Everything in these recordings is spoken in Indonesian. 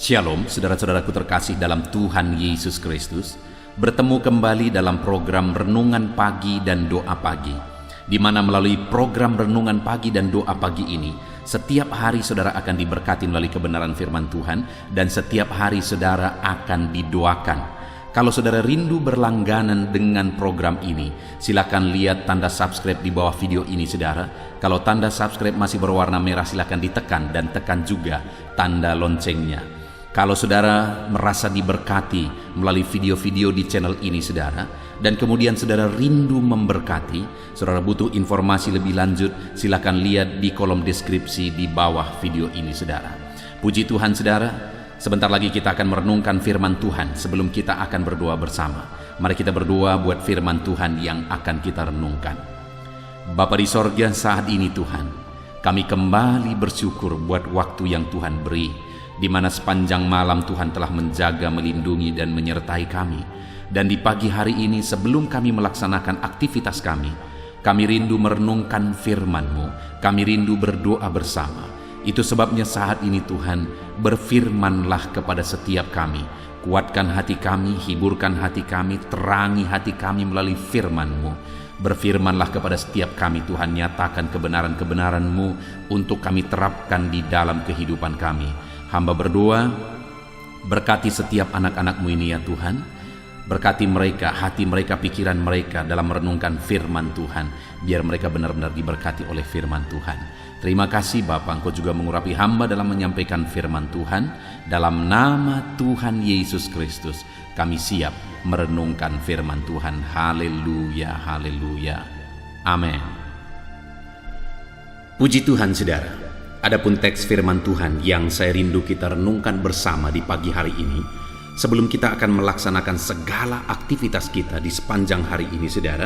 Shalom, saudara-saudaraku terkasih dalam Tuhan Yesus Kristus. Bertemu kembali dalam program Renungan Pagi dan Doa Pagi, di mana melalui program Renungan Pagi dan Doa Pagi ini, setiap hari saudara akan diberkati melalui kebenaran firman Tuhan, dan setiap hari saudara akan didoakan. Kalau saudara rindu berlangganan dengan program ini, silakan lihat tanda subscribe di bawah video ini saudara. Kalau tanda subscribe masih berwarna merah, silakan ditekan dan tekan juga tanda loncengnya. Kalau saudara merasa diberkati melalui video-video di channel ini saudara, dan kemudian saudara rindu memberkati, saudara butuh informasi lebih lanjut, silakan lihat di kolom deskripsi di bawah video ini saudara. Puji Tuhan saudara, sebentar lagi kita akan merenungkan firman Tuhan. Sebelum kita akan berdoa bersama, mari kita berdoa buat firman Tuhan yang akan kita renungkan. Bapa di sorga, saat ini Tuhan, kami kembali bersyukur buat waktu yang Tuhan beri, di mana sepanjang malam Tuhan telah menjaga, melindungi, dan menyertai kami. Dan di pagi hari ini sebelum kami melaksanakan aktivitas kami rindu merenungkan firman-Mu, kami rindu berdoa bersama. Itu sebabnya saat ini Tuhan, berfirmanlah kepada setiap kami. Kuatkan hati kami, hiburkan hati kami, terangi hati kami melalui firman-Mu. Berfirmanlah kepada setiap kami Tuhan, nyatakan kebenaran-kebenaran-Mu untuk kami terapkan di dalam kehidupan kami. Hamba berdoa, berkati setiap anak-anak-Mu ini ya Tuhan. Berkati mereka, hati mereka, pikiran mereka dalam merenungkan firman Tuhan. Biar mereka benar-benar diberkati oleh firman Tuhan. Terima kasih Bapa, Engkau juga mengurapi hamba dalam menyampaikan firman Tuhan. Dalam nama Tuhan Yesus Kristus, kami siap merenungkan firman Tuhan. Haleluya, haleluya. Amin. Puji Tuhan saudara. Adapun teks firman Tuhan yang saya rindu kita renungkan bersama di pagi hari ini, sebelum kita akan melaksanakan segala aktivitas kita di sepanjang hari ini saudara,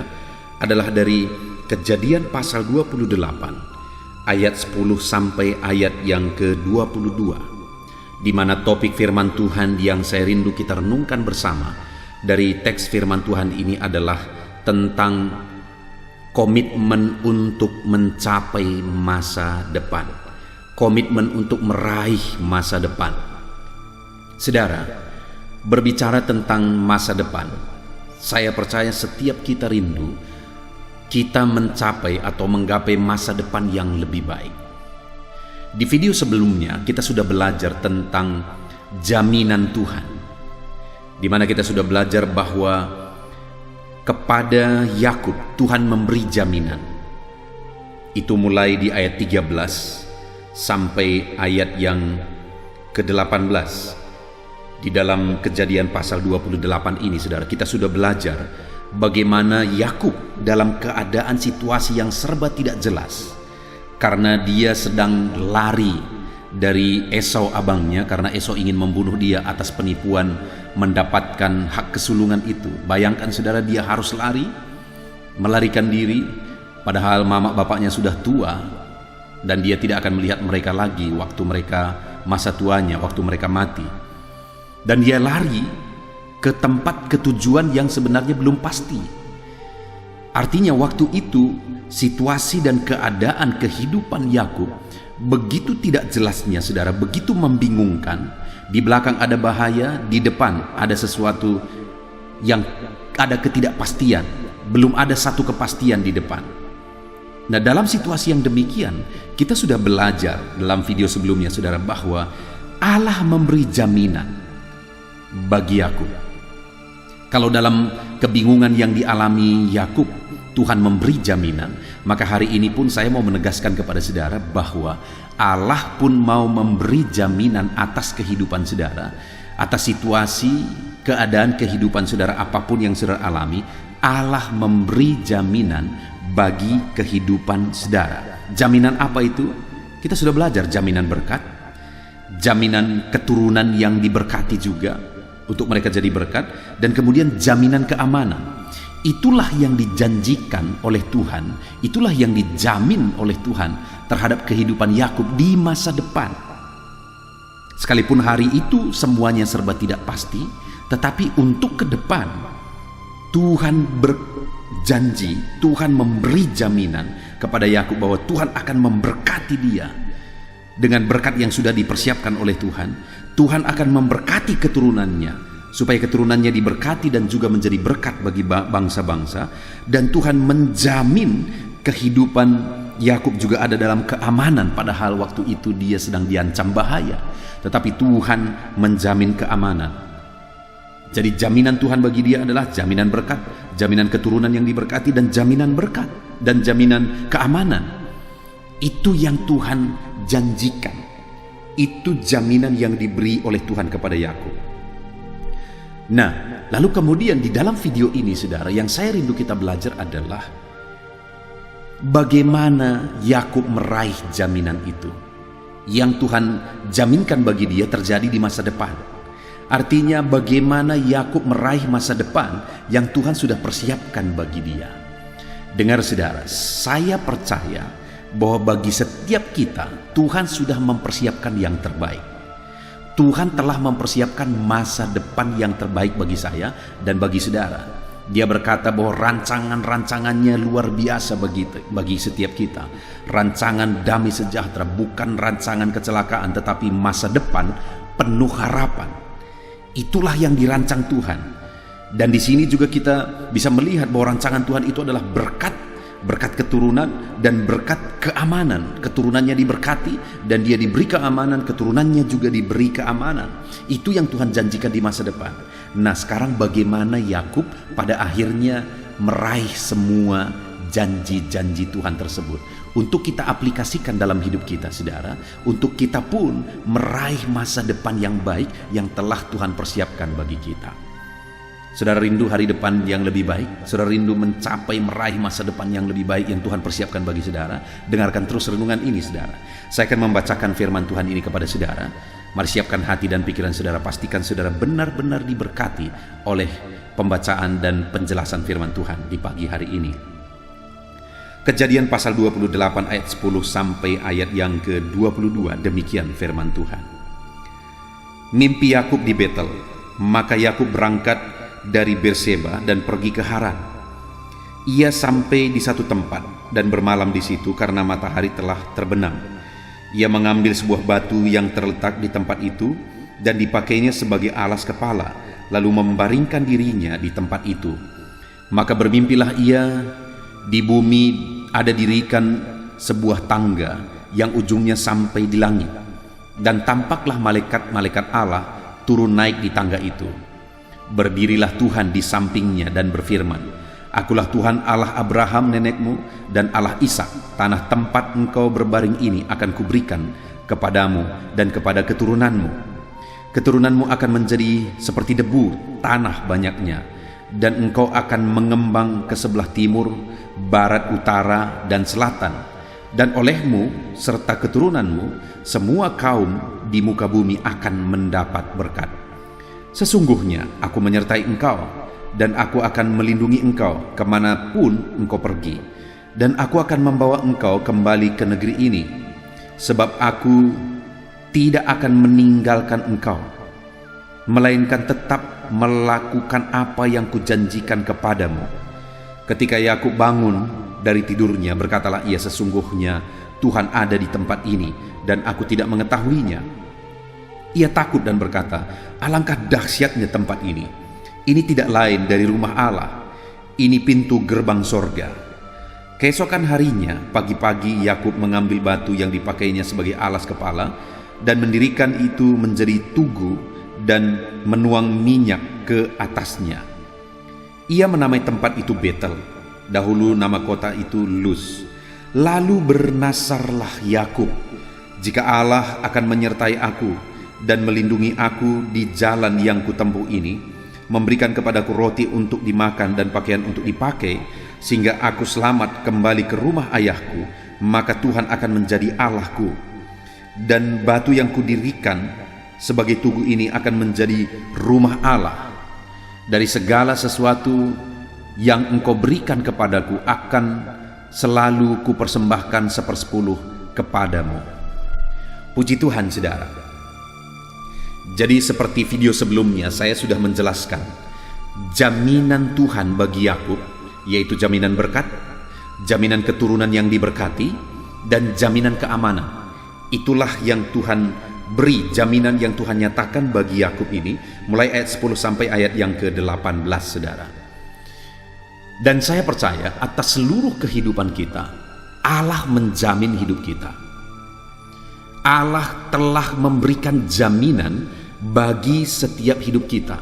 adalah dari Kejadian pasal 28 ayat 10 sampai ayat yang ke-22, di mana topik firman Tuhan yang saya rindu kita renungkan bersama dari teks firman Tuhan ini adalah tentang komitmen untuk mencapai masa depan. Komitmen untuk meraih masa depan. Saudara, berbicara tentang masa depan, saya percaya setiap kita rindu kita mencapai atau menggapai masa depan yang lebih baik. Di video sebelumnya kita sudah belajar tentang jaminan Tuhan, di mana kita sudah belajar bahwa kepada Yakub Tuhan memberi jaminan. Itu mulai di ayat 13 sampai ayat yang ke-18. Di dalam Kejadian pasal 28 ini saudara, kita sudah belajar bagaimana Yakub dalam keadaan situasi yang serba tidak jelas, karena dia sedang lari dari Esau abangnya, karena Esau ingin membunuh dia atas penipuan mendapatkan hak kesulungan itu. Bayangkan saudara, dia harus lari, melarikan diri, padahal mama bapaknya sudah tua, dan dia tidak akan melihat mereka lagi waktu mereka masa tuanya, waktu mereka mati. Dan dia lari ke tempat ketujuan yang sebenarnya belum pasti. Artinya waktu itu situasi dan keadaan kehidupan Yakub begitu tidak jelasnya saudara, begitu membingungkan. Di belakang ada bahaya, di depan ada sesuatu yang ada ketidakpastian. Belum ada satu kepastian di depan. Nah, dalam situasi yang demikian, kita sudah belajar dalam video sebelumnya saudara, bahwa Allah memberi jaminan bagi Yakub. Kalau dalam kebingungan yang dialami Yakub, Tuhan memberi jaminan, maka hari ini pun saya mau menegaskan kepada saudara bahwa Allah pun mau memberi jaminan atas kehidupan saudara, atas situasi, keadaan kehidupan saudara apapun yang saudara alami. Allah memberi jaminan bagi kehidupan saudara. Jaminan apa itu? Kita sudah belajar jaminan berkat, jaminan keturunan yang diberkati juga untuk mereka jadi berkat, dan kemudian jaminan keamanan. Itulah yang dijanjikan oleh Tuhan, itulah yang dijamin oleh Tuhan terhadap kehidupan Yakub di masa depan. Sekalipun hari itu semuanya serba tidak pasti, tetapi untuk ke depan Tuhan berjanji, Tuhan memberi jaminan kepada Yakub bahwa Tuhan akan memberkati dia dengan berkat yang sudah dipersiapkan oleh Tuhan, Tuhan akan memberkati keturunannya, supaya keturunannya diberkati dan juga menjadi berkat bagi bangsa-bangsa. Dan Tuhan menjamin kehidupan Yakub juga ada dalam keamanan, padahal waktu itu dia sedang diancam bahaya. Tetapi Tuhan menjamin keamanan. Jadi jaminan Tuhan bagi dia adalah jaminan berkat, jaminan keturunan yang diberkati, dan jaminan berkat, dan jaminan keamanan. Itu yang Tuhan janjikan. Itu jaminan yang diberi oleh Tuhan kepada Yakub. Nah, lalu kemudian di dalam video ini, saudara, yang saya rindu kita belajar adalah bagaimana Yakub meraih jaminan itu yang Tuhan jaminkan bagi dia terjadi di masa depan. Artinya bagaimana Yakub meraih masa depan yang Tuhan sudah persiapkan bagi dia. Dengar saudara, saya percaya bahwa bagi setiap kita Tuhan sudah mempersiapkan yang terbaik. Tuhan telah mempersiapkan masa depan yang terbaik bagi saya dan bagi saudara. Dia berkata bahwa rancangan-rancangannya luar biasa bagi setiap kita. Rancangan damai sejahtera, bukan rancangan kecelakaan, tetapi masa depan penuh harapan. Itulah yang dirancang Tuhan. Dan di sini juga kita bisa melihat bahwa rancangan Tuhan itu adalah berkat keturunan dan berkat keamanan. Keturunannya diberkati dan dia diberi keamanan, keturunannya juga diberi keamanan. Itu yang Tuhan janjikan di masa depan. Nah, sekarang bagaimana Yakub pada akhirnya meraih semua janji-janji Tuhan tersebut untuk kita aplikasikan dalam hidup kita, saudara, untuk kita pun meraih masa depan yang baik yang telah Tuhan persiapkan bagi kita. Saudara rindu hari depan yang lebih baik? Saudara rindu mencapai meraih masa depan yang lebih baik yang Tuhan persiapkan bagi saudara? Dengarkan terus renungan ini, saudara. Saya akan membacakan firman Tuhan ini kepada saudara. Mari siapkan hati dan pikiran saudara. Pastikan saudara benar-benar diberkati oleh pembacaan dan penjelasan firman Tuhan di pagi hari ini. Kejadian pasal 28 ayat 10 sampai ayat yang ke-22, demikian firman Tuhan. Mimpi Yakub di Betel. Maka Yakub berangkat dari Berseba dan pergi ke Haran. Ia sampai di satu tempat dan bermalam di situ karena matahari telah terbenam. Ia mengambil sebuah batu yang terletak di tempat itu dan dipakainya sebagai alas kepala, lalu membaringkan dirinya di tempat itu. Maka bermimpilah ia, di bumi ada dirikan sebuah tangga yang ujungnya sampai di langit, dan tampaklah malaikat-malaikat Allah turun naik di tangga itu. Berdirilah Tuhan di sampingnya dan berfirman, Akulah Tuhan Allah Abraham nenekmu dan Allah Ishak. Tanah tempat engkau berbaring ini akan kuberikan kepadamu dan kepada keturunanmu. Keturunanmu akan menjadi seperti debu tanah banyaknya, dan engkau akan mengembang ke sebelah timur, barat, utara, dan selatan. Dan olehmu serta keturunanmu semua kaum di muka bumi akan mendapat berkat. Sesungguhnya aku menyertai engkau, dan aku akan melindungi engkau kemanapun engkau pergi, dan aku akan membawa engkau kembali ke negeri ini, sebab aku tidak akan meninggalkan engkau, melainkan tetap melakukan apa yang kujanjikan kepadamu. Ketika Yakub bangun dari tidurnya, berkatalah ia, sesungguhnya Tuhan ada di tempat ini dan aku tidak mengetahuinya. Ia takut dan berkata, alangkah dahsyatnya tempat ini. Ini tidak lain dari rumah Allah. Ini pintu gerbang sorga. Keesokan harinya, pagi-pagi Yakub mengambil batu yang dipakainya sebagai alas kepala dan mendirikan itu menjadi tugu dan menuang minyak ke atasnya. Ia menamai tempat itu Betel. Dahulu nama kota itu Luz. Lalu bernasarlah Yakub, jika Allah akan menyertai aku dan melindungi aku di jalan yang kutempuh ini, memberikan kepadaku roti untuk dimakan dan pakaian untuk dipakai, sehingga aku selamat kembali ke rumah ayahku, maka Tuhan akan menjadi Allahku. Dan batu yang kudirikan sebagai tugu ini akan menjadi rumah Allah. Dari segala sesuatu yang engkau berikan kepadaku akan selalu kupersembahkan 1/10 kepadamu. Puji Tuhan, saudara. Jadi seperti video sebelumnya saya sudah menjelaskan jaminan Tuhan bagi Yakub, yaitu jaminan berkat, jaminan keturunan yang diberkati, dan jaminan keamanan. Itulah yang Tuhan beri, jaminan yang Tuhan nyatakan bagi Yakub ini, mulai ayat 10 sampai ayat yang ke-18, saudara. Dan saya percaya atas seluruh kehidupan kita, Allah menjamin hidup kita. Allah telah memberikan jaminan bagi setiap hidup kita.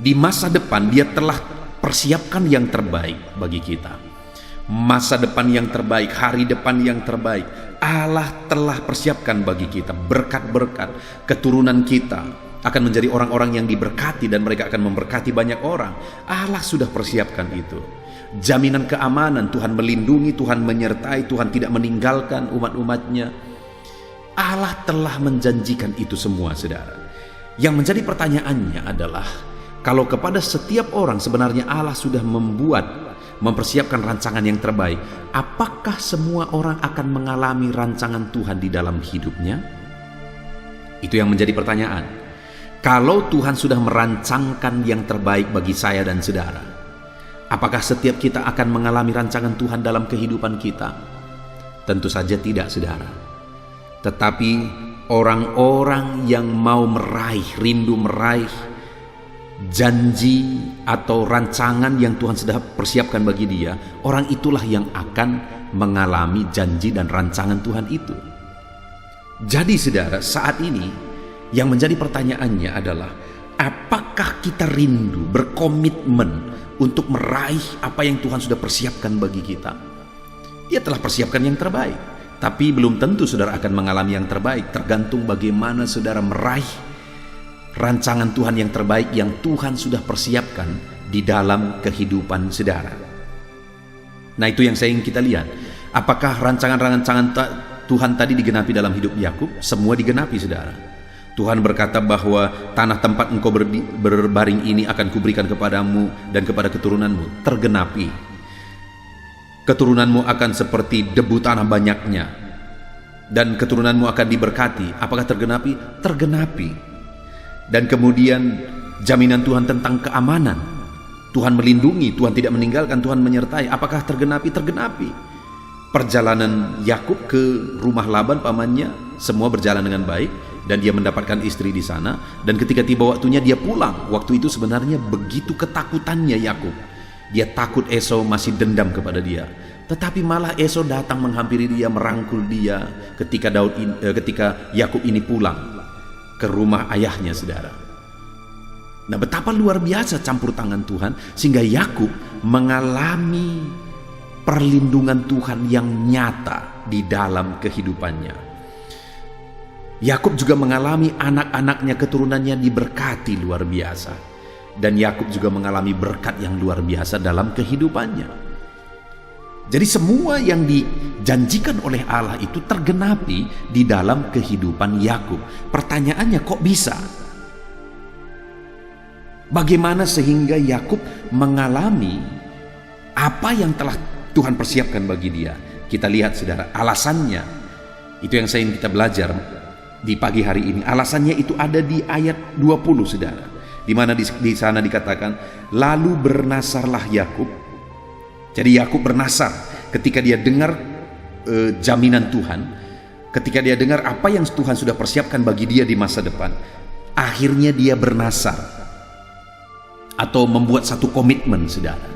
Di masa depan Dia telah persiapkan yang terbaik bagi kita. Masa depan yang terbaik, hari depan yang terbaik, Allah telah persiapkan bagi kita. Berkat-berkat, keturunan kita akan menjadi orang-orang yang diberkati dan mereka akan memberkati banyak orang. Allah sudah persiapkan itu. Jaminan keamanan, Tuhan melindungi, Tuhan menyertai, Tuhan tidak meninggalkan umat-umatnya. Allah telah menjanjikan itu semua, saudara. Yang menjadi pertanyaannya adalah, kalau kepada setiap orang sebenarnya Allah sudah mempersiapkan rancangan yang terbaik, apakah semua orang akan mengalami rancangan Tuhan di dalam hidupnya? Itu yang menjadi pertanyaan. Kalau Tuhan sudah merancangkan yang terbaik bagi saya dan saudara, apakah setiap kita akan mengalami rancangan Tuhan dalam kehidupan kita? Tentu saja tidak, saudara. Tetapi orang-orang yang mau rindu meraih janji atau rancangan yang Tuhan sudah persiapkan bagi dia, orang itulah yang akan mengalami janji dan rancangan Tuhan itu. Jadi saudara, saat ini yang menjadi pertanyaannya adalah, apakah kita rindu, berkomitmen untuk meraih apa yang Tuhan sudah persiapkan bagi kita? Dia telah persiapkan yang terbaik, tapi belum tentu saudara akan mengalami yang terbaik. Tergantung bagaimana saudara meraih rancangan Tuhan yang terbaik yang Tuhan sudah persiapkan di dalam kehidupan saudara. Nah, itu yang saya ingin kita lihat. Apakah rancangan-rancangan Tuhan tadi digenapi dalam hidup Yakub? Semua digenapi, saudara. Tuhan berkata bahwa tanah tempat engkau berbaring ini akan kuberikan kepadamu dan kepada keturunanmu. Tergenapi. Keturunanmu akan seperti debu tanah banyaknya, dan keturunanmu akan diberkati. Apakah tergenapi? Tergenapi. Dan kemudian jaminan Tuhan tentang keamanan. Tuhan melindungi, Tuhan tidak meninggalkan, Tuhan menyertai. Apakah tergenapi? Tergenapi. Perjalanan Yakub ke rumah Laban pamannya semua berjalan dengan baik, dan dia mendapatkan istri di sana. Dan ketika tiba waktunya dia pulang. Waktu itu sebenarnya begitu ketakutannya Yakub. Dia takut Esau masih dendam kepada dia. Tetapi malah Esau datang menghampiri dia, merangkul dia ketika Yakub ini pulang ke rumah ayahnya, saudara. Nah, betapa luar biasa campur tangan Tuhan sehingga Yakub mengalami perlindungan Tuhan yang nyata di dalam kehidupannya. Yakub juga mengalami anak-anaknya, keturunannya diberkati luar biasa, dan Yakub juga mengalami berkat yang luar biasa dalam kehidupannya. Jadi semua yang dijanjikan oleh Allah itu tergenapi di dalam kehidupan Yakub. Pertanyaannya, kok bisa? Bagaimana sehingga Yakub mengalami apa yang telah Tuhan persiapkan bagi dia? Kita lihat, saudara, alasannya. Itu yang saya ingin kita belajar di pagi hari ini. Alasannya itu ada di ayat 20, saudara. Di mana di sana dikatakan, lalu bernasarlah Yakub. Jadi Yakub bernasar ketika dia dengar jaminan Tuhan, ketika dia dengar apa yang Tuhan sudah persiapkan bagi dia di masa depan. Akhirnya dia bernasar atau membuat satu komitmen, saudara.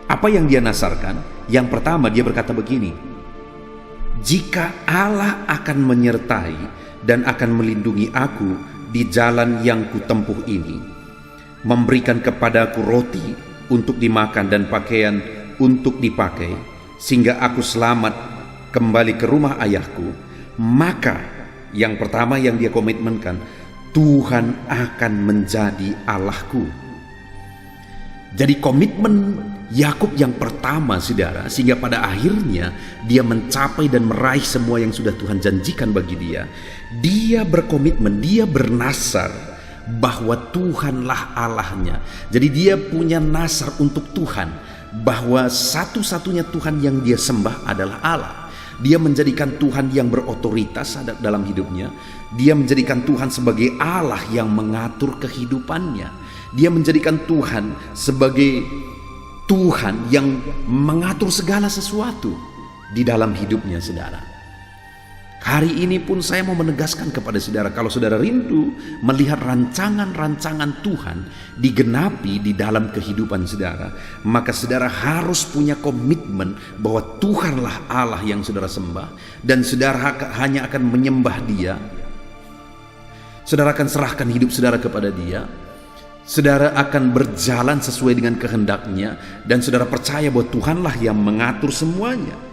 Apa yang dia nasarkan? Yang pertama, dia berkata begini, jika Allah akan menyertai dan akan melindungi aku di jalan yang kutempuh ini, memberikan kepadaku roti untuk dimakan dan pakaian untuk dipakai, sehingga aku selamat kembali ke rumah ayahku, maka yang pertama yang dia komitmenkan, Tuhan akan menjadi Allahku. Jadi komitmen Yakub yang pertama, saudara, sehingga pada akhirnya dia mencapai dan meraih semua yang sudah Tuhan janjikan bagi dia. Dia berkomitmen, dia bernasar bahwa Tuhanlah Allahnya. Jadi dia punya nasar untuk Tuhan, bahwa satu-satunya Tuhan yang dia sembah adalah Allah. Dia menjadikan Tuhan yang berotoritas dalam hidupnya. Dia menjadikan Tuhan sebagai Allah yang mengatur kehidupannya. Dia menjadikan Tuhan sebagai Tuhan yang mengatur segala sesuatu di dalam hidupnya, saudara. Hari ini pun saya mau menegaskan kepada saudara, kalau saudara rindu melihat rancangan-rancangan Tuhan digenapi di dalam kehidupan saudara, maka saudara harus punya komitmen bahwa Tuhanlah Allah yang saudara sembah, dan saudara hanya akan menyembah Dia. Saudara akan serahkan hidup saudara kepada Dia. Saudara akan berjalan sesuai dengan kehendaknya, dan saudara percaya bahwa Tuhanlah yang mengatur semuanya.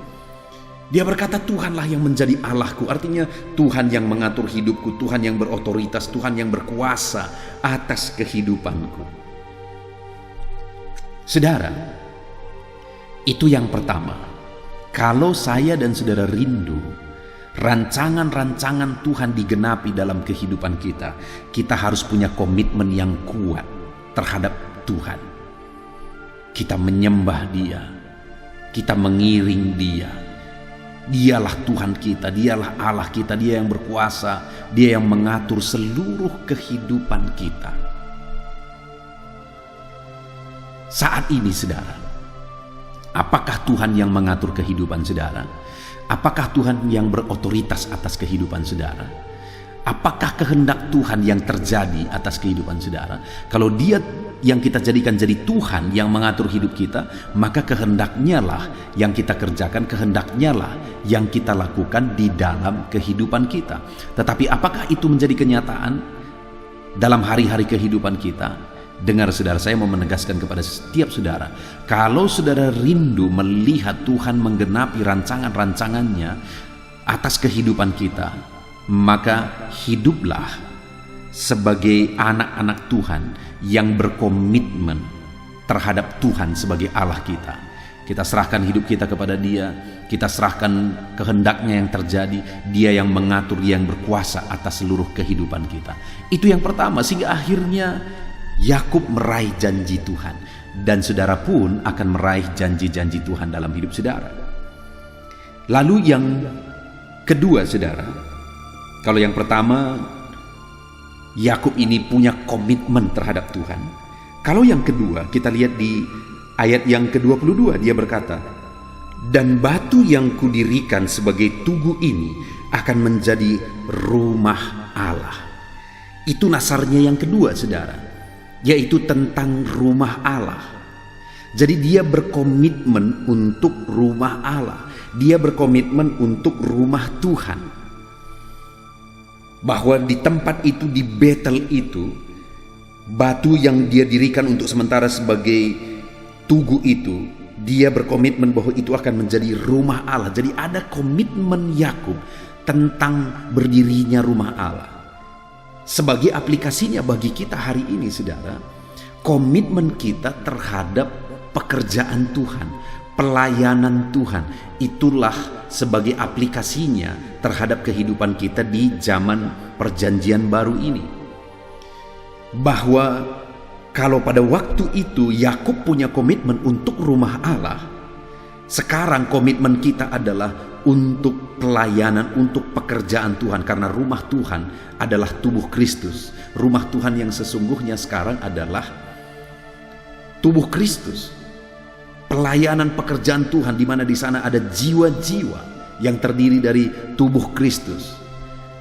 Dia berkata, Tuhanlah yang menjadi Allahku. Artinya Tuhan yang mengatur hidupku, Tuhan yang berotoritas, Tuhan yang berkuasa atas kehidupanku. Saudara, itu yang pertama. Kalau saya dan saudara rindu rancangan-rancangan Tuhan digenapi dalam kehidupan kita, kita harus punya komitmen yang kuat terhadap Tuhan. Kita menyembah Dia, kita mengiring Dia. Dialah Tuhan kita, Dialah Allah kita, Dia yang berkuasa, Dia yang mengatur seluruh kehidupan kita. Saat ini saudara, apakah Tuhan yang mengatur kehidupan saudara? Apakah Tuhan yang berotoritas atas kehidupan saudara? Apakah kehendak Tuhan yang terjadi atas kehidupan saudara? Kalau Dia yang kita jadikan jadi Tuhan yang mengatur hidup kita, maka kehendaknya lah yang kita kerjakan, kehendaknya lah yang kita lakukan di dalam kehidupan kita. Tetapi apakah itu menjadi kenyataan dalam hari-hari kehidupan kita? Dengar saudara, saya mau menegaskan kepada setiap saudara, kalau saudara rindu melihat Tuhan menggenapi rancangan-rancangannya atas kehidupan kita, maka hiduplah sebagai anak-anak Tuhan yang berkomitmen terhadap Tuhan sebagai Allah kita. Kita serahkan hidup kita kepada Dia, kita serahkan kehendaknya yang terjadi, Dia yang mengatur, Dia yang berkuasa atas seluruh kehidupan kita. Itu yang pertama, sehingga akhirnya Yakub meraih janji Tuhan, dan saudara pun akan meraih janji-janji Tuhan dalam hidup saudara. Lalu yang kedua saudara, kalau yang pertama Yakub ini punya komitmen terhadap Tuhan. Kalau yang kedua, kita lihat di ayat yang ke-22, dia berkata, dan batu yang kudirikan sebagai tugu ini akan menjadi rumah Allah. Itu nasarnya yang kedua saudara, yaitu tentang rumah Allah. Jadi dia berkomitmen untuk rumah Allah, dia berkomitmen untuk rumah Tuhan. Bahwa di tempat itu, di Betel itu, batu yang dia dirikan untuk sementara sebagai tugu itu, dia berkomitmen bahwa itu akan menjadi rumah Allah. Jadi ada komitmen Yakub tentang berdirinya rumah Allah. Sebagai aplikasinya bagi kita hari ini saudara, komitmen kita terhadap pekerjaan Tuhan, pelayanan Tuhan, itulah sebagai aplikasinya terhadap kehidupan kita di zaman perjanjian baru ini. Bahwa kalau pada waktu itu Yakub punya komitmen untuk rumah Allah, sekarang komitmen kita adalah untuk pelayanan, untuk pekerjaan Tuhan. Karena rumah Tuhan adalah tubuh Kristus. Rumah Tuhan yang sesungguhnya sekarang adalah tubuh Kristus. Pelayanan pekerjaan Tuhan, di mana di sana ada jiwa-jiwa yang terdiri dari tubuh Kristus.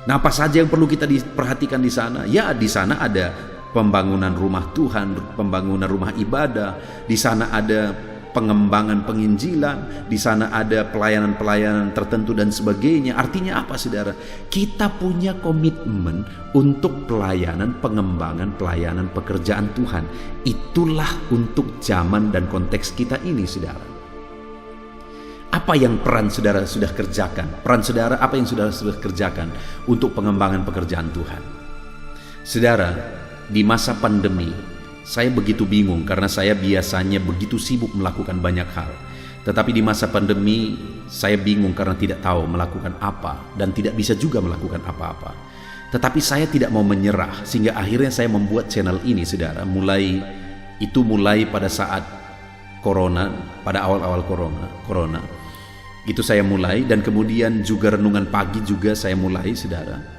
Nah, apa saja yang perlu kita diperhatikan di sana? Ya, di sana ada pembangunan rumah Tuhan, pembangunan rumah ibadah, di sana ada pengembangan penginjilan, di sana ada pelayanan-pelayanan tertentu dan sebagainya. Artinya apa saudara? Kita punya komitmen untuk pelayanan, pengembangan, pelayanan pekerjaan Tuhan. Itulah untuk zaman dan konteks kita ini saudara. Apa yang peran saudara sudah kerjakan? Peran saudara apa yang saudara sudah kerjakan untuk pengembangan pekerjaan Tuhan? Saudara, di masa pandemi saya begitu bingung karena saya biasanya begitu sibuk melakukan banyak hal. Tetapi di masa pandemi saya bingung karena tidak tahu melakukan apa dan tidak bisa juga melakukan apa-apa. Tetapi saya tidak mau menyerah, sehingga akhirnya saya membuat channel ini saudara. Mulai pada saat corona, pada awal-awal corona. Itu saya mulai, dan kemudian juga renungan pagi juga saya mulai saudara.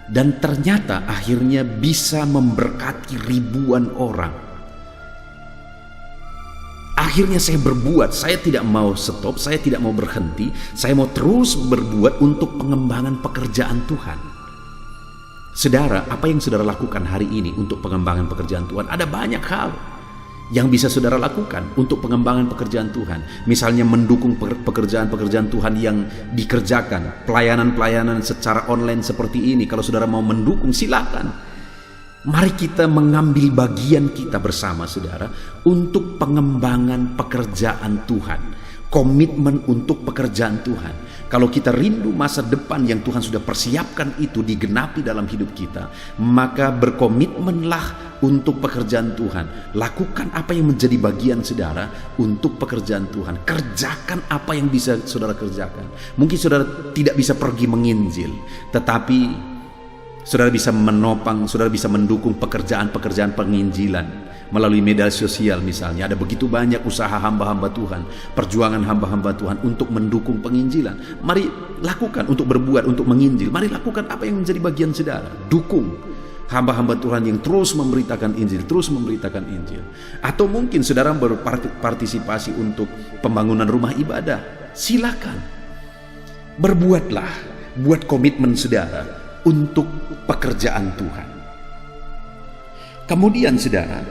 Dan ternyata akhirnya bisa memberkati ribuan orang. Akhirnya saya berbuat, saya tidak mau stop, saya tidak mau berhenti, saya mau terus berbuat untuk pengembangan pekerjaan Tuhan. Saudara, apa yang saudara lakukan hari ini untuk pengembangan pekerjaan Tuhan? Ada banyak hal yang bisa saudara lakukan untuk pengembangan pekerjaan Tuhan. Misalnya mendukung pekerjaan-pekerjaan Tuhan yang dikerjakan, pelayanan-pelayanan secara online seperti ini. Kalau saudara mau mendukung, silakan. Mari kita mengambil bagian kita bersama, saudara, untuk pengembangan pekerjaan Tuhan. Komitmen untuk pekerjaan Tuhan. Kalau kita rindu masa depan yang Tuhan sudah persiapkan itu digenapi dalam hidup kita, maka berkomitmenlah untuk pekerjaan Tuhan. Lakukan apa yang menjadi bagian saudara untuk pekerjaan Tuhan. Kerjakan apa yang bisa saudara kerjakan. Mungkin saudara tidak bisa pergi menginjil, tetapi saudara bisa menopang, saudara bisa mendukung pekerjaan-pekerjaan penginjilan melalui media sosial misalnya. Ada begitu banyak usaha hamba-hamba Tuhan, perjuangan hamba-hamba Tuhan untuk mendukung penginjilan. Mari lakukan untuk berbuat, untuk menginjil. Mari lakukan apa yang menjadi bagian saudara. Dukung hamba-hamba Tuhan yang terus memberitakan Injil, terus memberitakan Injil. Atau mungkin saudara berpartisipasi untuk pembangunan rumah ibadah. Silakan. Berbuatlah, buat komitmen saudara untuk pekerjaan Tuhan. Kemudian saudara,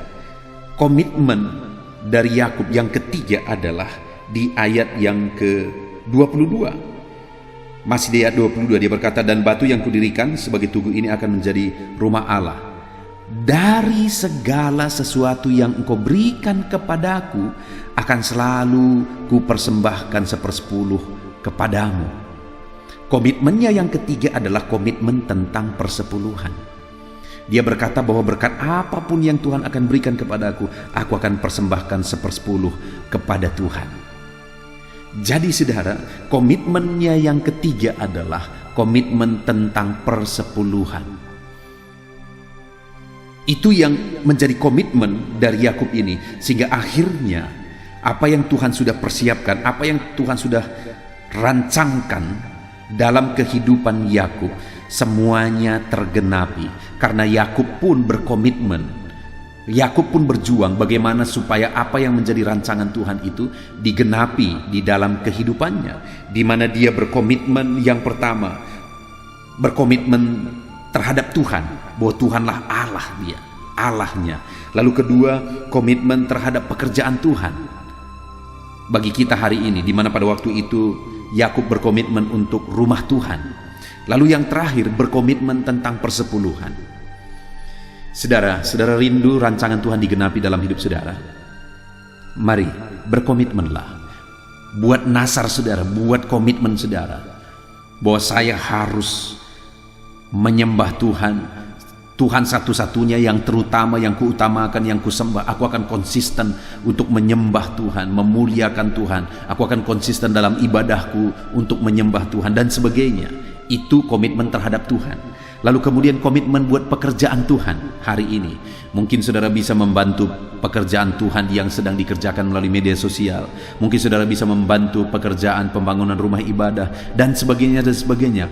komitmen dari Yakub yang ketiga adalah di ayat yang ke-22. Masih di ayat 22 dia berkata, dan batu yang kudirikan sebagai tugu ini akan menjadi rumah Allah. Dari segala sesuatu yang engkau berikan kepadaku akan selalu kupersembahkan 1/10 kepadamu. Komitmennya yang ketiga adalah komitmen tentang persepuluhan. Dia berkata bahwa berkat apapun yang Tuhan akan berikan kepadaku, aku akan persembahkan 1/10 kepada Tuhan. Jadi saudara, komitmennya yang ketiga adalah komitmen tentang persepuluhan. Itu yang menjadi komitmen dari Yakub ini, sehingga akhirnya apa yang Tuhan sudah persiapkan, apa yang Tuhan sudah rancangkan dalam kehidupan Yakub, semuanya tergenapi. Karena Yakub pun berkomitmen, Yakub pun berjuang bagaimana supaya apa yang menjadi rancangan Tuhan itu digenapi di dalam kehidupannya, di mana dia berkomitmen. Yang pertama, berkomitmen terhadap Tuhan, bahwa Tuhanlah Allah dia, Allahnya. Lalu kedua, komitmen terhadap pekerjaan Tuhan. Bagi kita hari ini, di mana pada waktu itu Yakub berkomitmen untuk rumah Tuhan. Lalu yang terakhir, berkomitmen tentang persepuluhan. Saudara, saudara rindu rancangan Tuhan digenapi dalam hidup saudara? Mari berkomitmenlah. Buat nasar saudara, buat komitmen saudara, bahwa saya harus menyembah Tuhan, Tuhan satu-satunya yang terutama, yang kuutamakan, yang kusembah. Aku akan konsisten untuk menyembah Tuhan, memuliakan Tuhan. Aku akan konsisten dalam ibadahku untuk menyembah Tuhan dan sebagainya. Itu komitmen terhadap Tuhan. Lalu kemudian komitmen buat pekerjaan Tuhan hari ini. Mungkin saudara bisa membantu pekerjaan Tuhan yang sedang dikerjakan melalui media sosial. Mungkin saudara bisa membantu pekerjaan pembangunan rumah ibadah dan sebagainya dan sebagainya.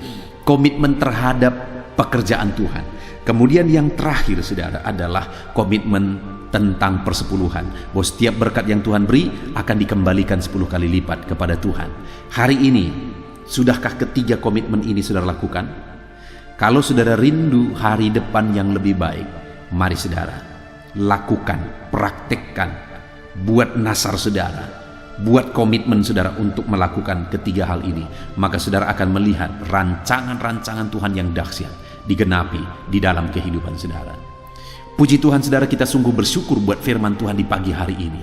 Komitmen terhadap pekerjaan Tuhan. Kemudian yang terakhir saudara adalah komitmen tentang persepuluhan, bahwa setiap berkat yang Tuhan beri akan dikembalikan 10 kali lipat kepada Tuhan. Hari ini, sudahkah ketiga komitmen ini saudara lakukan? Kalau saudara rindu hari depan yang lebih baik, mari saudara lakukan, praktekkan, buat nasar saudara, buat komitmen saudara untuk melakukan ketiga hal ini. Maka saudara akan melihat rancangan-rancangan Tuhan yang dahsyat digenapi di dalam kehidupan saudara. Puji Tuhan saudara, kita sungguh bersyukur buat firman Tuhan di pagi hari ini.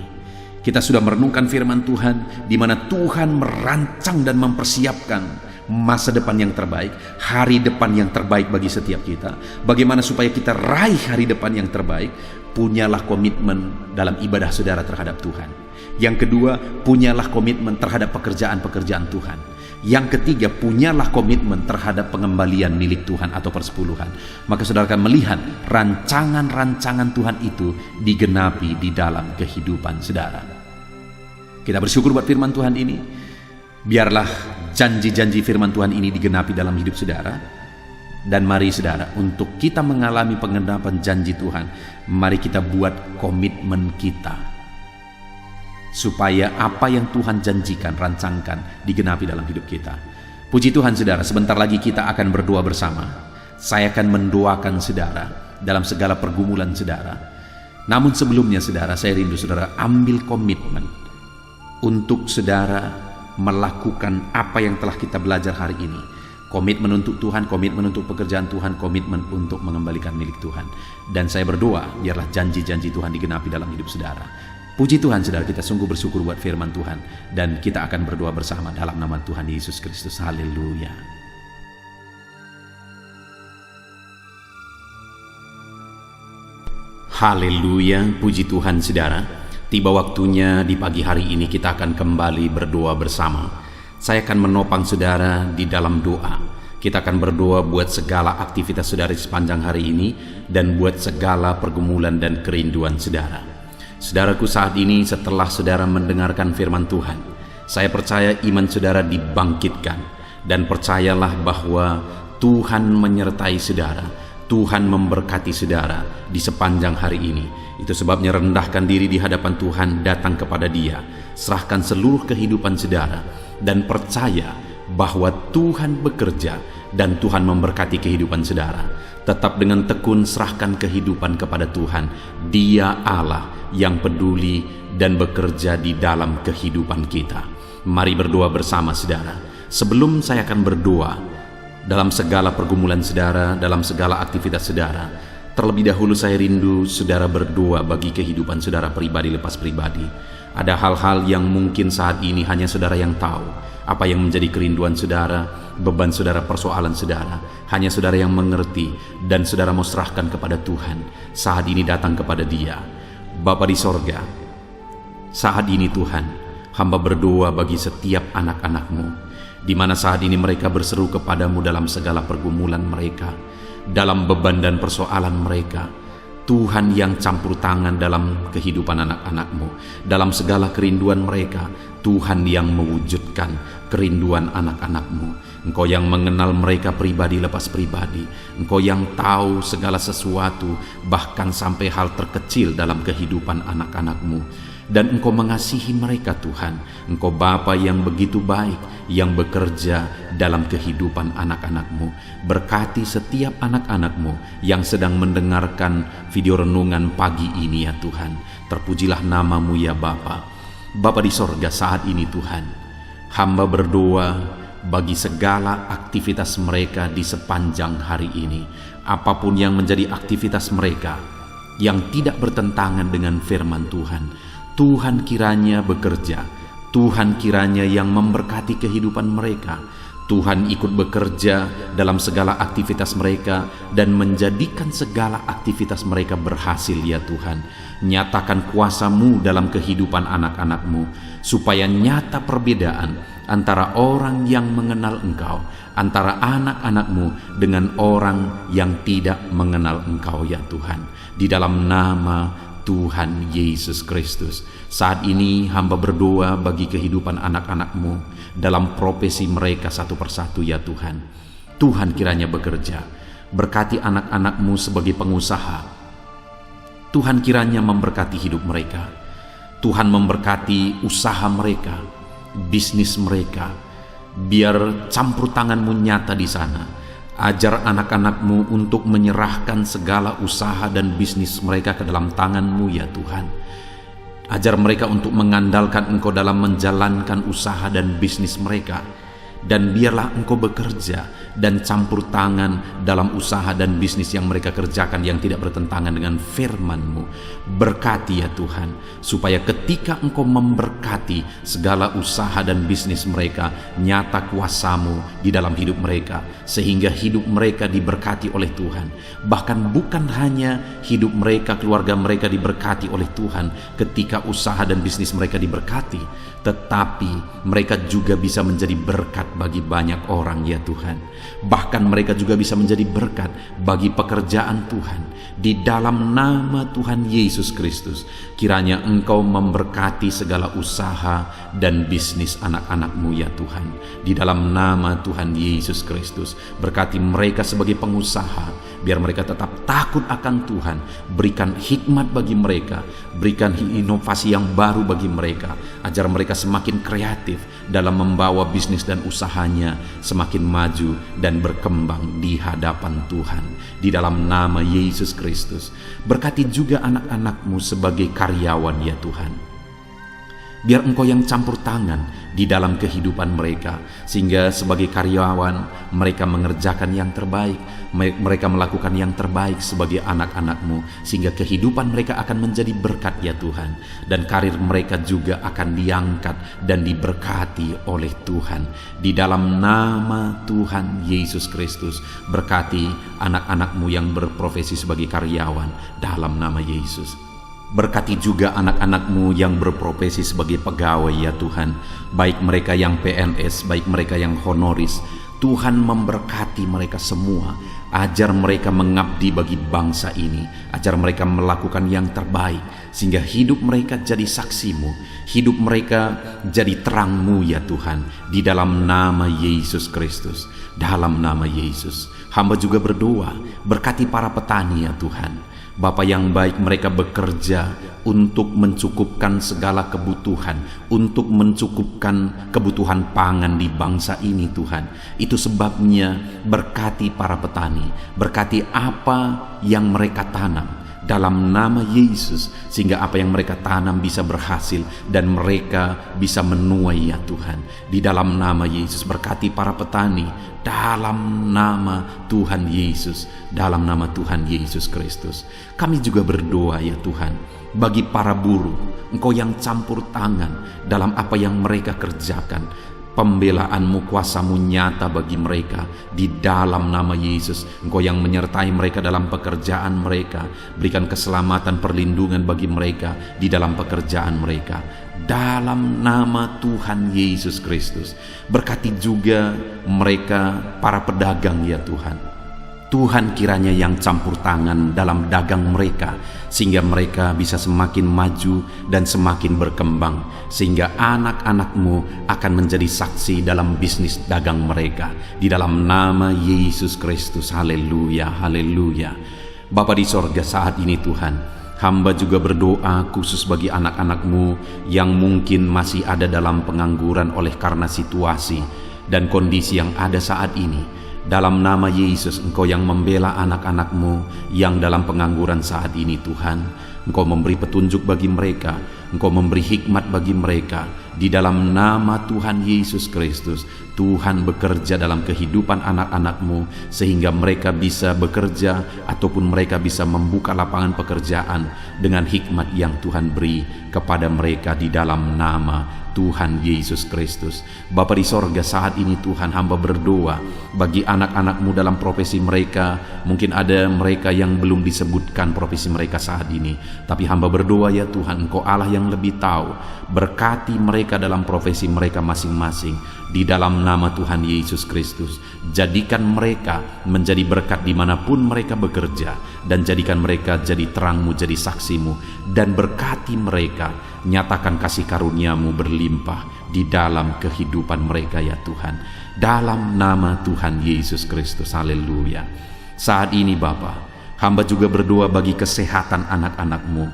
Kita sudah merenungkan firman Tuhan, di mana Tuhan merancang dan mempersiapkan masa depan yang terbaik, hari depan yang terbaik bagi setiap kita. Bagaimana supaya kita raih hari depan yang terbaik? Punyalah komitmen dalam ibadah saudara terhadap Tuhan. Yang kedua, punyalah komitmen terhadap pekerjaan-pekerjaan Tuhan. Yang ketiga, punyalah komitmen terhadap pengembalian milik Tuhan atau persepuluhan. Maka saudara akan melihat rancangan-rancangan Tuhan itu digenapi di dalam kehidupan saudara. Kita bersyukur buat firman Tuhan ini. Biarlah janji-janji firman Tuhan ini digenapi dalam hidup saudara. Dan mari saudara, untuk kita mengalami penggenapan janji Tuhan, mari kita buat komitmen kita. supaya apa yang Tuhan janjikan, rancangkan, digenapi dalam hidup kita. Puji Tuhan saudara, sebentar lagi kita akan berdoa bersama. Saya akan mendoakan saudara dalam segala pergumulan saudara. Namun sebelumnya saudara, saya rindu saudara ambil komitmen untuk saudara melakukan apa yang telah kita belajar hari ini. Komitmen untuk Tuhan, komitmen untuk pekerjaan Tuhan, komitmen untuk mengembalikan milik Tuhan. Dan saya berdoa, biarlah janji-janji Tuhan digenapi dalam hidup saudara. Puji Tuhan saudara, kita sungguh bersyukur buat firman Tuhan. Dan kita akan berdoa bersama dalam nama Tuhan Yesus Kristus. Haleluya. Haleluya, puji Tuhan saudara. Tiba waktunya di pagi hari ini kita akan kembali berdoa bersama. Saya akan menopang saudara di dalam doa. Kita akan berdoa buat segala aktivitas saudara sepanjang hari ini dan buat segala pergumulan dan kerinduan saudara. Saudaraku, saat ini setelah saudara mendengarkan firman Tuhan, saya percaya iman saudara dibangkitkan dan percayalah bahwa Tuhan menyertai saudara. Tuhan memberkati saudara di sepanjang hari ini. Itu sebabnya rendahkan diri di hadapan Tuhan, datang kepada Dia, serahkan seluruh kehidupan saudara, dan percaya bahwa Tuhan bekerja dan Tuhan memberkati kehidupan saudara. Tetap dengan tekun serahkan kehidupan kepada Tuhan. Dia Allah yang peduli dan bekerja di dalam kehidupan kita. Mari berdoa bersama saudara. Sebelum saya akan berdoa dalam segala pergumulan saudara, dalam segala aktivitas saudara, terlebih dahulu saya rindu saudara berdoa bagi kehidupan saudara pribadi lepas pribadi. Ada hal-hal yang mungkin saat ini hanya saudara yang tahu, apa yang menjadi kerinduan saudara, beban saudara, persoalan saudara. Hanya saudara yang mengerti dan saudara mau serahkan kepada Tuhan. Saat ini datang kepada Dia. Bapa di sorga, saat ini Tuhan, hamba berdoa bagi setiap anak-anak-Mu, di mana saat ini mereka berseru kepadamu dalam segala pergumulan mereka, dalam beban dan persoalan mereka. Tuhan yang campur tangan dalam kehidupan anak-anak-Mu, dalam segala kerinduan mereka. Tuhan yang mewujudkan kerinduan anak-anak-Mu. Engkau yang mengenal mereka pribadi lepas pribadi. Engkau yang tahu segala sesuatu, bahkan sampai hal terkecil dalam kehidupan anak-anak-Mu. Dan Engkau mengasihi mereka Tuhan. Engkau Bapa yang begitu baik, yang bekerja dalam kehidupan anak-anak-Mu. Berkati setiap anak-anak-Mu yang sedang mendengarkan video renungan pagi ini ya Tuhan. Terpujilah nama-Mu ya Bapa. Bapa di sorga, saat ini Tuhan, hamba berdoa bagi segala aktivitas mereka di sepanjang hari ini. Apapun yang menjadi aktivitas mereka yang tidak bertentangan dengan firman Tuhan, Tuhan kiranya bekerja. Tuhan kiranya yang memberkati kehidupan mereka. Tuhan ikut bekerja dalam segala aktivitas mereka dan menjadikan segala aktivitas mereka berhasil ya Tuhan. Nyatakan kuasa-Mu dalam kehidupan anak-anak-Mu, supaya nyata perbedaan antara orang yang mengenal Engkau, antara anak-anak-Mu dengan orang yang tidak mengenal Engkau ya Tuhan. Di dalam nama Tuhan Yesus Kristus, saat ini hamba berdoa bagi kehidupan anak-anak-Mu dalam profesi mereka satu persatu ya Tuhan. Tuhan kiranya bekerja. Berkati anak-anak-Mu sebagai pengusaha. Tuhan kiranya memberkati hidup mereka. Tuhan memberkati usaha mereka, bisnis mereka. Biar campur tangan-Mu nyata di sana. Ajar anak-anak-Mu untuk menyerahkan segala usaha dan bisnis mereka ke dalam tangan-Mu ya Tuhan. Ajar mereka untuk mengandalkan Engkau dalam menjalankan usaha dan bisnis mereka. Dan biarlah Engkau bekerja dan campur tangan dalam usaha dan bisnis yang mereka kerjakan yang tidak bertentangan dengan firman-Mu. Berkati ya Tuhan, supaya ketika Engkau memberkati segala usaha dan bisnis mereka, nyata kuasa-Mu di dalam hidup mereka, sehingga hidup mereka diberkati oleh Tuhan. Bahkan bukan hanya hidup mereka, keluarga mereka diberkati oleh Tuhan ketika usaha dan bisnis mereka diberkati, tetapi mereka juga bisa menjadi berkat bagi banyak orang ya Tuhan. Bahkan mereka juga bisa menjadi berkat bagi pekerjaan Tuhan. Di dalam nama Tuhan Yesus Kristus, kiranya Engkau memberkati segala usaha dan bisnis anak-anak-Mu ya Tuhan. Di dalam nama Tuhan Yesus Kristus, berkati mereka sebagai pengusaha, Biar mereka tetap takut akan Tuhan. Berikan hikmat bagi mereka, berikan inovasi yang baru bagi mereka, ajar mereka semakin kreatif dalam membawa bisnis dan usahanya semakin maju dan berkembang di hadapan Tuhan. Di dalam nama Yesus Kristus, berkati juga anak-anak-Mu sebagai karyawan ya Tuhan. Biar Engkau yang campur tangan di dalam kehidupan mereka, sehingga sebagai karyawan mereka mengerjakan yang terbaik, mereka melakukan yang terbaik sebagai anak-anak-Mu, sehingga kehidupan mereka akan menjadi berkat ya Tuhan, dan karir mereka juga akan diangkat dan diberkati oleh Tuhan. Di dalam nama Tuhan Yesus Kristus, berkati anak-anak-Mu yang berprofesi sebagai karyawan dalam nama Yesus. Berkati juga anak-anak-Mu yang berprofesi sebagai pegawai ya Tuhan, baik mereka yang PNS, baik mereka yang honoris. Tuhan memberkati mereka semua, ajar mereka mengabdi bagi bangsa ini, ajar mereka melakukan yang terbaik, sehingga hidup mereka jadi saksi-Mu, hidup mereka jadi terang-Mu ya Tuhan. Di dalam nama Yesus Kristus, dalam nama Yesus, hamba juga berdoa, berkati para petani ya Tuhan. Bapa yang baik, mereka bekerja untuk mencukupkan segala kebutuhan, untuk mencukupkan kebutuhan pangan di bangsa ini Tuhan. Itu sebabnya berkati para petani, berkati apa yang mereka tanam dalam nama Yesus, sehingga apa yang mereka tanam bisa berhasil dan mereka bisa menuai ya Tuhan. Di dalam nama Yesus, berkati para petani dalam nama Tuhan Yesus, dalam nama Tuhan Yesus Kristus. Kami juga berdoa ya Tuhan, bagi para buruh, Engkau yang campur tangan dalam apa yang mereka kerjakan. Pembelaan-Mu, kuasa-Mu nyata bagi mereka di dalam nama Yesus. Engkau yang menyertai mereka dalam pekerjaan mereka. Berikan keselamatan, perlindungan bagi mereka di dalam pekerjaan mereka, dalam nama Tuhan Yesus Kristus. Berkati juga mereka para pedagang ya Tuhan. Tuhan kiranya yang campur tangan dalam dagang mereka, sehingga mereka bisa semakin maju dan semakin berkembang, sehingga anak-anak-Mu akan menjadi saksi dalam bisnis dagang mereka. Di dalam nama Yesus Kristus, haleluya, haleluya. Bapa di sorga, saat ini Tuhan, hamba juga berdoa khusus bagi anak-anak-Mu yang mungkin masih ada dalam pengangguran oleh karena situasi dan kondisi yang ada saat ini. Dalam nama Yesus, Engkau yang membela anak-anak-Mu yang dalam pengangguran saat ini Tuhan. Engkau memberi petunjuk bagi mereka, Engkau memberi hikmat bagi mereka. Di dalam nama Tuhan Yesus Kristus, Tuhan bekerja dalam kehidupan anak-anak-Mu, sehingga mereka bisa bekerja ataupun mereka bisa membuka lapangan pekerjaan dengan hikmat yang Tuhan beri kepada mereka di dalam nama Tuhan Yesus Kristus. Bapa di sorga, saat ini Tuhan, hamba berdoa bagi anak-anak-Mu dalam profesi mereka. Mungkin ada mereka yang belum disebutkan profesi mereka saat ini, tapi hamba berdoa ya Tuhan, Engkau Allah yang lebih tahu. Berkati mereka dalam profesi mereka masing-masing di dalam nama Tuhan Yesus Kristus. Jadikan mereka menjadi berkat dimanapun mereka bekerja, dan jadikan mereka jadi terang-Mu, jadi saksi-Mu, dan berkati mereka. Nyatakan kasih karunia-Mu berlimpah di dalam kehidupan mereka ya Tuhan, dalam nama Tuhan Yesus Kristus, haleluya. Saat ini Bapa, hamba juga berdoa bagi kesehatan anak-anak-Mu,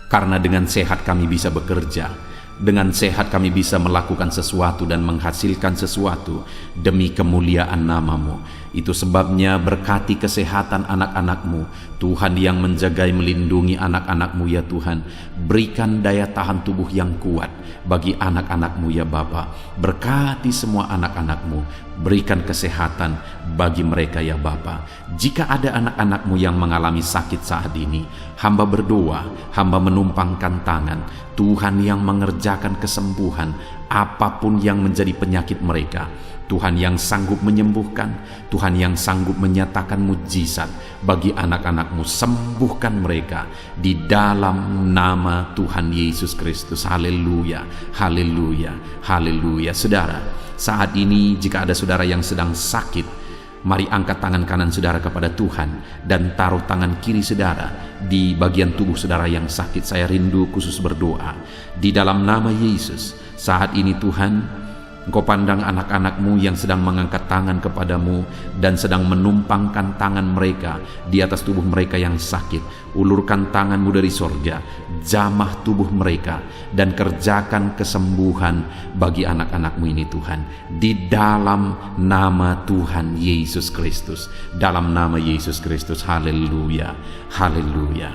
karena dengan sehat kami bisa bekerja, dengan sehat kami bisa melakukan sesuatu dan menghasilkan sesuatu demi kemuliaan nama-Mu. Itu sebabnya berkati kesehatan anak-anak-Mu, Tuhan yang menjagai melindungi anak-anak-Mu ya Tuhan. Berikan daya tahan tubuh yang kuat bagi anak-anak-Mu ya Bapa. Berkati semua anak-anak-Mu, berikan kesehatan bagi mereka ya Bapa. Jika ada anak-anak-Mu yang mengalami sakit saat ini, hamba berdoa, hamba menumpangkan tangan, Tuhan yang mengerjakan kesembuhan apapun yang menjadi penyakit mereka. Tuhan yang sanggup menyembuhkan, Tuhan yang sanggup menyatakan mujizat bagi anak-anak-Mu. Sembuhkan mereka di dalam nama Tuhan Yesus Kristus. Haleluya, haleluya, haleluya. Saudara, saat ini jika ada saudara yang sedang sakit, mari angkat tangan kanan saudara kepada Tuhan dan taruh tangan kiri saudara di bagian tubuh saudara yang sakit. Saya rindu khusus berdoa di dalam nama Yesus. Saat ini Tuhan, Engkau pandang anak-anak-Mu yang sedang mengangkat tangan kepadamu dan sedang menumpangkan tangan mereka di atas tubuh mereka yang sakit. Ulurkan tangan-Mu dari sorga, jamah tubuh mereka, dan kerjakan kesembuhan bagi anak-anak-Mu ini Tuhan. Di dalam nama Tuhan Yesus Kristus. Dalam nama Yesus Kristus. Haleluya. Haleluya.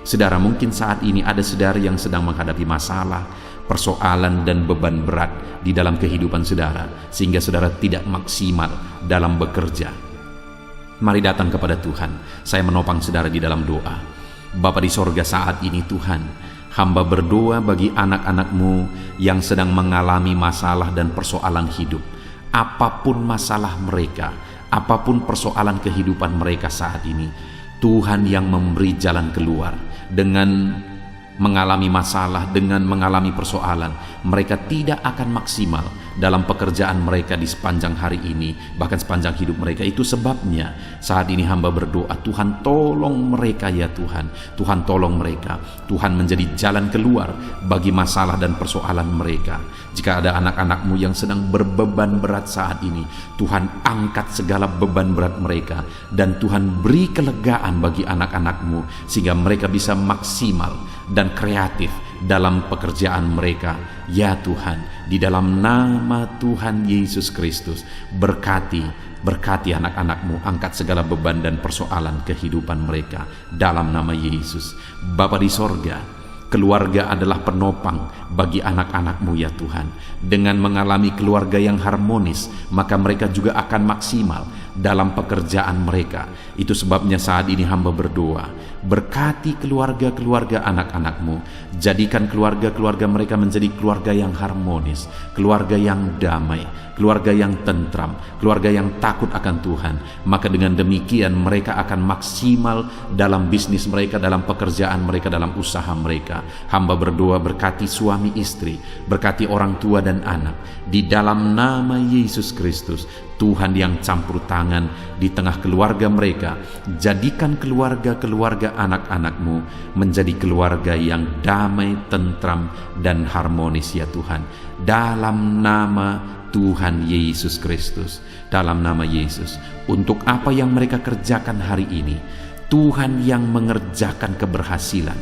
Saudara, mungkin saat ini ada saudara yang sedang menghadapi masalah, persoalan dan beban berat di dalam kehidupan saudara, sehingga saudara tidak maksimal dalam bekerja. Mari datang kepada Tuhan. Saya menopang saudara di dalam doa. Bapa di sorga, saat ini Tuhan, hamba berdoa bagi anak-anak-Mu yang sedang mengalami masalah dan persoalan hidup. Apapun masalah mereka, apapun persoalan kehidupan mereka saat ini, Tuhan yang memberi jalan keluar. Dengan mengalami masalah, dengan mengalami persoalan, mereka tidak akan maksimal dalam pekerjaan mereka di sepanjang hari ini, bahkan sepanjang hidup mereka. Itu sebabnya saat ini hamba berdoa, Tuhan tolong mereka ya Tuhan. Tuhan tolong mereka. Tuhan menjadi jalan keluar bagi masalah dan persoalan mereka. Jika ada anak-anak-Mu yang sedang berbeban berat saat ini, Tuhan angkat segala beban berat mereka, dan Tuhan beri kelegaan bagi anak-anak-Mu sehingga mereka bisa maksimal dan kreatif dalam pekerjaan mereka. Ya Tuhan, di dalam nama Tuhan Yesus Kristus, berkati anak-anak-Mu, angkat segala beban dan persoalan kehidupan mereka dalam nama Yesus. Bapa di sorga, keluarga adalah penopang bagi anak-anak-Mu ya Tuhan. Dengan mengalami keluarga yang harmonis, maka mereka juga akan maksimal dalam pekerjaan mereka. Itu sebabnya saat ini hamba berdoa, berkati keluarga-keluarga anak-anak-Mu. Jadikan keluarga-keluarga mereka menjadi keluarga yang harmonis, keluarga yang damai, keluarga yang tentram, keluarga yang takut akan Tuhan. Maka dengan demikian mereka akan maksimal dalam bisnis mereka, dalam pekerjaan mereka, dalam usaha mereka. Hamba berdoa, berkati suami istri, berkati orang tua dan anak. Di dalam nama Yesus Kristus, Tuhan yang campur tangan di tengah keluarga mereka. Jadikan keluarga-keluarga anak-anak-Mu menjadi keluarga yang damai, tentram, dan harmonis ya Tuhan. Dalam nama Tuhan Yesus Kristus, dalam nama Yesus. Untuk apa yang mereka kerjakan hari ini, Tuhan yang mengerjakan keberhasilan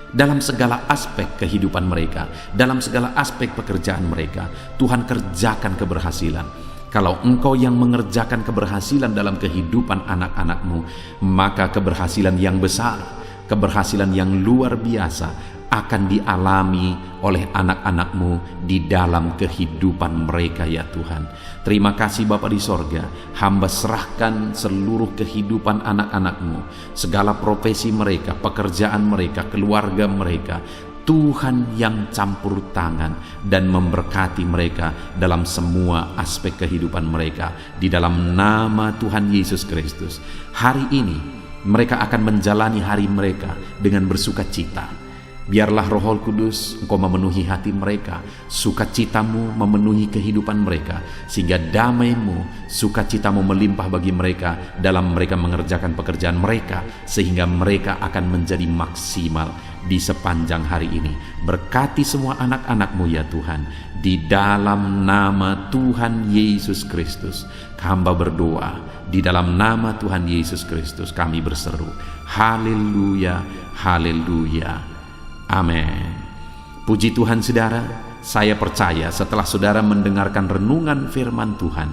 dalam segala aspek kehidupan mereka, dalam segala aspek pekerjaan mereka. Tuhan kerjakan keberhasilan. Kalau Engkau yang mengerjakan keberhasilan dalam kehidupan anak-anak-Mu, maka keberhasilan yang besar, keberhasilan yang luar biasa akan dialami oleh anak-anak-Mu di dalam kehidupan mereka ya Tuhan. Terima kasih Bapa di sorga. Hamba serahkan seluruh kehidupan anak-anak-Mu, segala profesi mereka, pekerjaan mereka, keluarga mereka. Tuhan yang campur tangan dan memberkati mereka dalam semua aspek kehidupan mereka. Di dalam nama Tuhan Yesus Kristus, hari ini mereka akan menjalani hari mereka dengan bersukacita. Biarlah Roh Kudus Engkau memenuhi hati mereka, sukacitamu memenuhi kehidupan mereka, sehingga damai-Mu, sukacitamu melimpah bagi mereka dalam mereka mengerjakan pekerjaan mereka, sehingga mereka akan menjadi maksimal di sepanjang hari ini. Berkati semua anak-anak-Mu ya Tuhan, di dalam nama Tuhan Yesus Kristus hamba berdoa. Di dalam nama Tuhan Yesus Kristus kami berseru, haleluya, haleluya. Amin. Puji Tuhan saudara, saya percaya setelah saudara mendengarkan renungan firman Tuhan,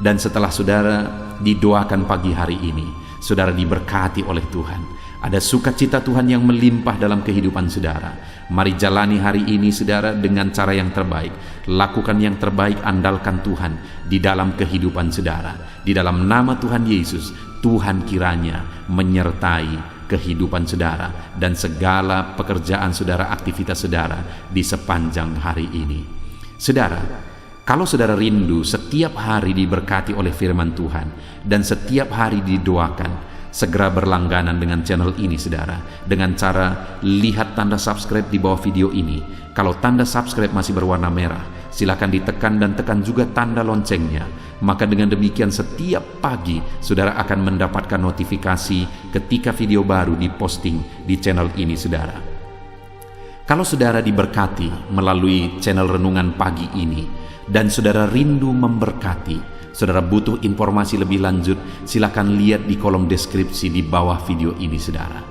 dan setelah saudara didoakan pagi hari ini, saudara diberkati oleh Tuhan. Ada sukacita Tuhan yang melimpah dalam kehidupan saudara. Mari jalani hari ini saudara dengan cara yang terbaik. Lakukan yang terbaik, andalkan Tuhan di dalam kehidupan saudara. Di dalam nama Tuhan Yesus, Tuhan kiranya menyertai kehidupan saudara dan segala pekerjaan saudara, aktivitas saudara di sepanjang hari ini. Saudara, kalau saudara rindu setiap hari diberkati oleh firman Tuhan dan setiap hari didoakan, segera berlangganan dengan channel ini saudara, dengan cara lihat tanda subscribe di bawah video ini. Kalau tanda subscribe masih berwarna merah, silakan ditekan dan tekan juga tanda loncengnya. Maka dengan demikian setiap pagi saudara akan mendapatkan notifikasi ketika video baru diposting di channel ini saudara. Kalau saudara diberkati melalui channel renungan pagi ini, dan saudara rindu memberkati, saudara butuh informasi lebih lanjut, silakan lihat di kolom deskripsi di bawah video ini saudara.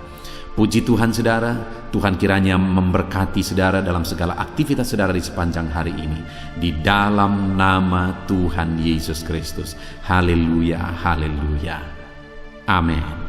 Puji Tuhan saudara, Tuhan kiranya memberkati saudara dalam segala aktivitas saudara di sepanjang hari ini. Di dalam nama Tuhan Yesus Kristus. Haleluya, haleluya. Amin.